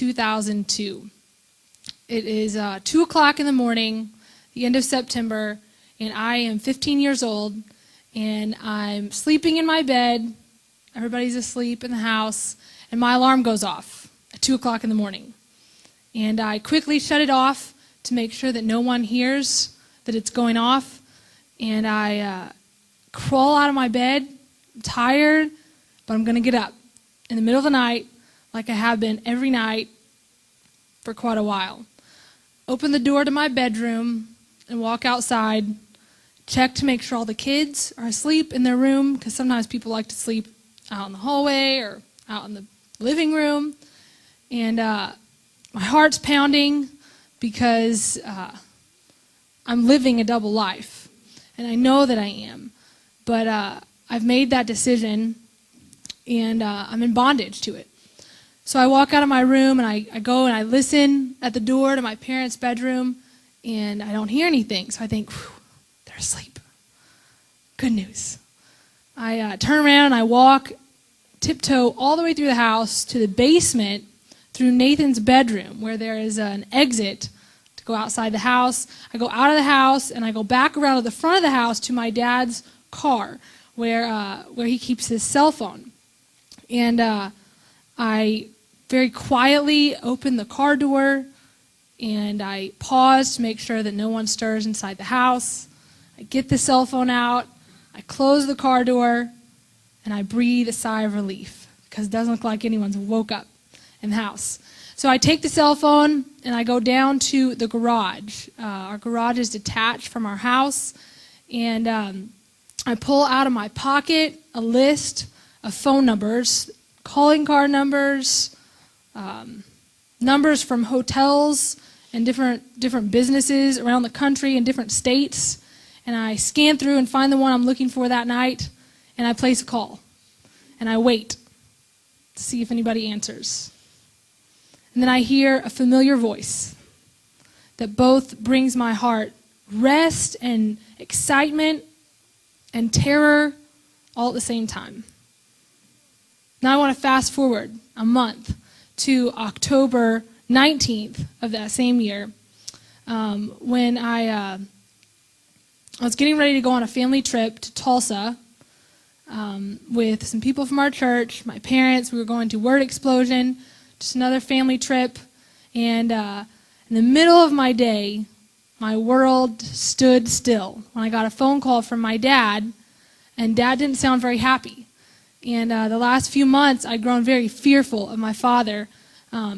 2002. It is 2 o'clock in the morning, the end of September, and I am 15 years old, and I'm sleeping in my bed. Everybody's asleep in the house, and my alarm goes off at 2 o'clock in the morning. And I quickly shut it off to make sure that no one hears that it's going off. And I crawl out of my bed. I'm tired, but I'm going to get up in the middle of the night like I have been every night for quite a while. Open the door to my bedroom and walk outside. Check to make sure all the kids are asleep in their room, because sometimes people like to sleep out in the hallway or out in the living room. And my heart's pounding because I'm living a double life. And I know that I am. But I've made that decision, and I'm in bondage to it. So I walk out of my room, and I go and I listen at the door to my parents' bedroom, and I don't hear anything. So I think, they're asleep. Good news. I turn around and I walk, tiptoe all the way through the house to the basement through Nathan's bedroom, where there is an exit to go outside the house. I go out of the house, and I go back around to the front of the house to my dad's car, where he keeps his cell phone. And I very quietly open the car door, and I pause to make sure that no one stirs inside the house. I get the cell phone out, I close the car door, and I breathe a sigh of relief, because it doesn't look like anyone's woke up in the house. So I take the cell phone, and I go down to the garage. Our garage is detached from our house, and I pull out of my pocket a list of phone numbers, calling card numbers, numbers from hotels and different businesses around the country and different states. And I scan through and find the one I'm looking for that night, and I place a call. And I wait to see if anybody answers. And then I hear a familiar voice that both brings my heart rest and excitement and terror all at the same time. Now I want to fast forward a month to October 19th of that same year, when I was getting ready to go on a family trip to Tulsa with some people from our church, my parents. We were going to Word Explosion, just another family trip. And in the middle of my day, my world stood still when I got a phone call from my dad, and Dad didn't sound very happy. And the last few months, I'd grown very fearful of my father,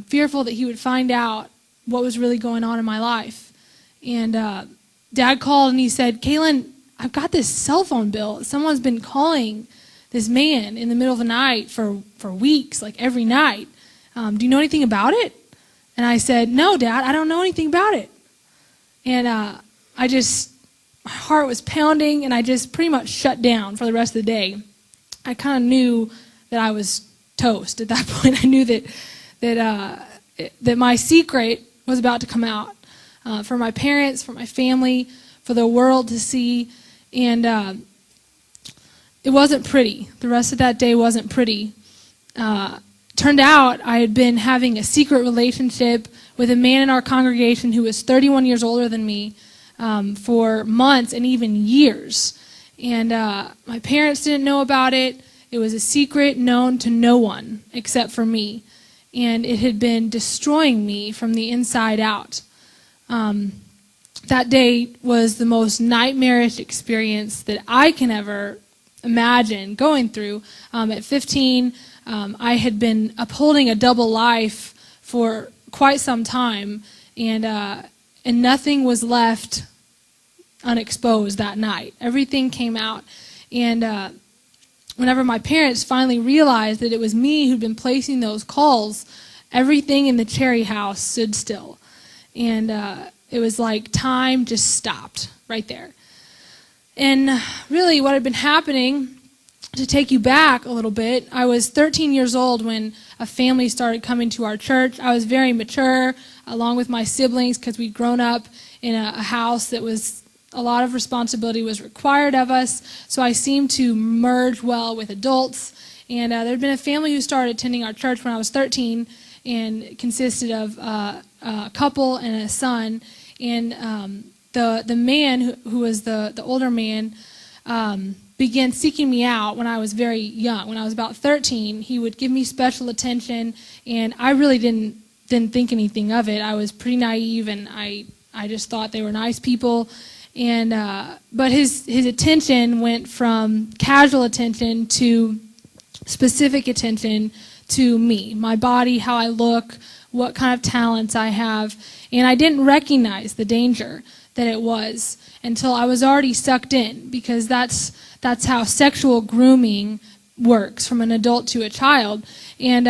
fearful that he would find out what was really going on in my life. And Dad called and he said, "Kalyn, I've got this cell phone bill. Someone's been calling this man in the middle of the night for weeks, like every night. Do you know anything about it?" And I said, "No, Dad, I don't know anything about it." And my heart was pounding, and I just pretty much shut down for the rest of the day. I kind of knew that I was toast at that point. I knew that my secret was about to come out for my parents, for my family, for the world to see. And it wasn't pretty. The rest of that day wasn't pretty. Turned out I had been having a secret relationship with a man in our congregation who was 31 years older than me for months and even years. And my parents didn't know about it. It was a secret known to no one except for me. And it had been destroying me from the inside out. That day was the most nightmarish experience that I can ever imagine going through. At 15, I had been upholding a double life for quite some time, and nothing was left unexposed that night. Everything came out. And whenever my parents finally realized that it was me who'd been placing those calls, everything in the Cherry house stood still. And it was like time just stopped right there. And really what had been happening, to take you back a little bit, I was 13 years old when a family started coming to our church. I was very mature, along with my siblings, because we'd grown up in a house that was a lot of responsibility was required of us. So I seemed to merge well with adults. And there had been a family who started attending our church when I was 13. and consisted of a couple and a son. And the man who was the older man began seeking me out when I was very young. When I was about 13, he would give me special attention, and I really didn't think anything of it. I was pretty naive, and I just thought they were nice people. And but his attention went from casual attention to specific attention to me, my body, how I look, what kind of talents I have. And I didn't recognize the danger that it was until I was already sucked in, because that's how sexual grooming works from an adult to a child. And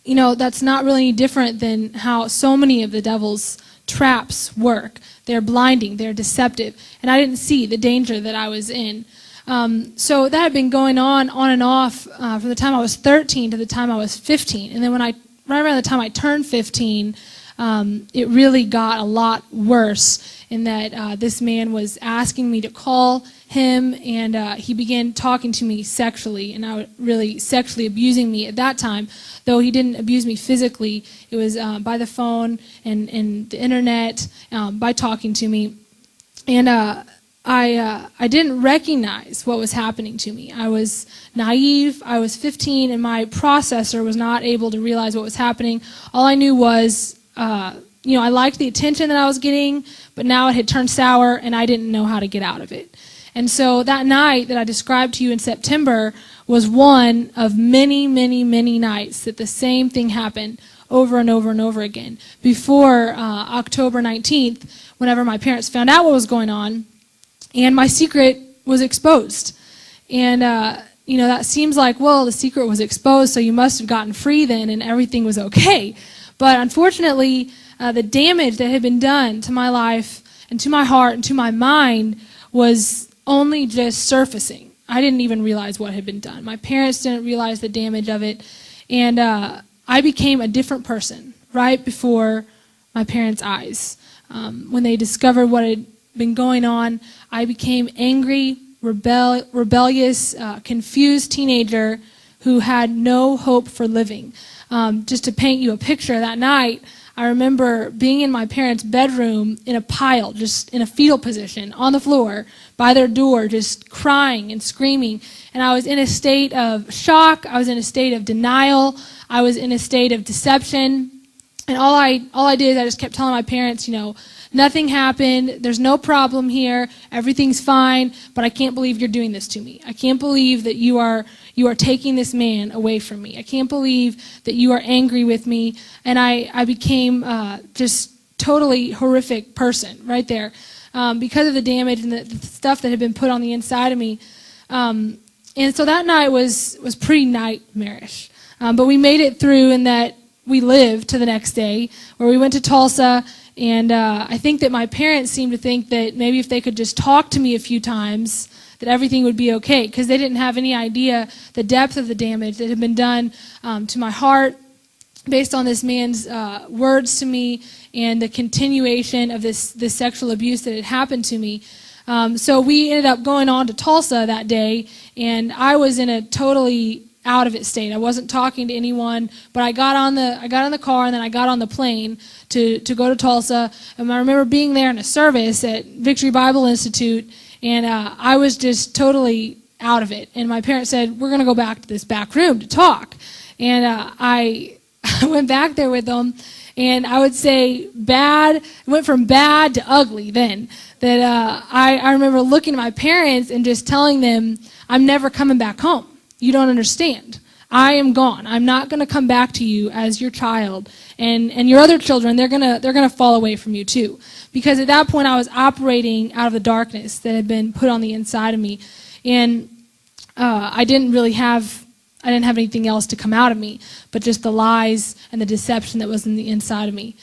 that's not really any different than how so many of the devil's traps work. They're blinding, they're deceptive, and I didn't see the danger that I was in. So that had been going on and off from the time I was 13 to the time I was 15. And then right around the time I turned 15, it really got a lot worse in that this man was asking me to call him, and he began talking to me sexually, and I was really sexually abusing me at that time. Though he didn't abuse me physically, it was by the phone and the internet, by talking to me. And I didn't recognize what was happening to me. I was naive. I was 15, and my processor was not able to realize what was happening. All I knew was, I liked the attention that I was getting, but now it had turned sour, and I didn't know how to get out of it. And so that night that I described to you in September was one of many, many, many nights that the same thing happened over and over and over again. Before October 19th, whenever my parents found out what was going on, and my secret was exposed. And, that seems like, well, the secret was exposed, so you must have gotten free then, and everything was okay. But unfortunately, the damage that had been done to my life and to my heart and to my mind was only just surfacing. I didn't even realize what had been done. My parents didn't realize the damage of it. And I became a different person right before my parents' eyes. When they discovered what had been going on, I became angry, rebellious, confused teenager who had no hope for living. Just to paint you a picture, that night, I remember being in my parents' bedroom in a pile, just in a fetal position, on the floor, by their door, just crying and screaming. And I was in a state of shock. I was in a state of denial. I was in a state of deception. And all I did is I just kept telling my parents, nothing happened. There's no problem here. Everything's fine. But I can't believe you're doing this to me. I can't believe that you are taking this man away from me. I can't believe that you are angry with me. And I became just totally horrific person right there because of the damage and the stuff that had been put on the inside of me. And so that night was pretty nightmarish. But we made it through in that we lived to the next day, where we went to Tulsa. And I think that my parents seemed to think that maybe if they could just talk to me a few times, that everything would be okay, because they didn't have any idea the depth of the damage that had been done to my heart based on this man's words to me and the continuation of this sexual abuse that had happened to me. So we ended up going on to Tulsa that day, and I was in a totally out of it state. I wasn't talking to anyone, but I got in the car, and then I got on the plane to go to Tulsa. And I remember being there in a service at Victory Bible Institute, and I was just totally out of it. And my parents said, we're going to go back to this back room to talk. And I went back there with them, and I would say it went from bad to ugly then. That I remember looking at my parents and just telling them, I'm never coming back home. You don't understand. I am gone. I'm not going to come back to you as your child, and your other children. They're gonna fall away from you too, because at that point I was operating out of the darkness that had been put on the inside of me, and I didn't have anything else to come out of me, but just the lies and the deception that was in the inside of me.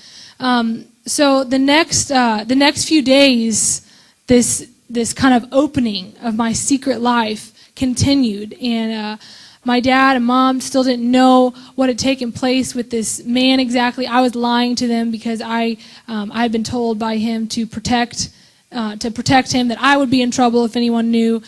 So the next few days, this kind of opening of my secret life continued, and my dad and mom still didn't know what had taken place with this man exactly. I was lying to them because I had been told by him to protect him, that I would be in trouble if anyone knew.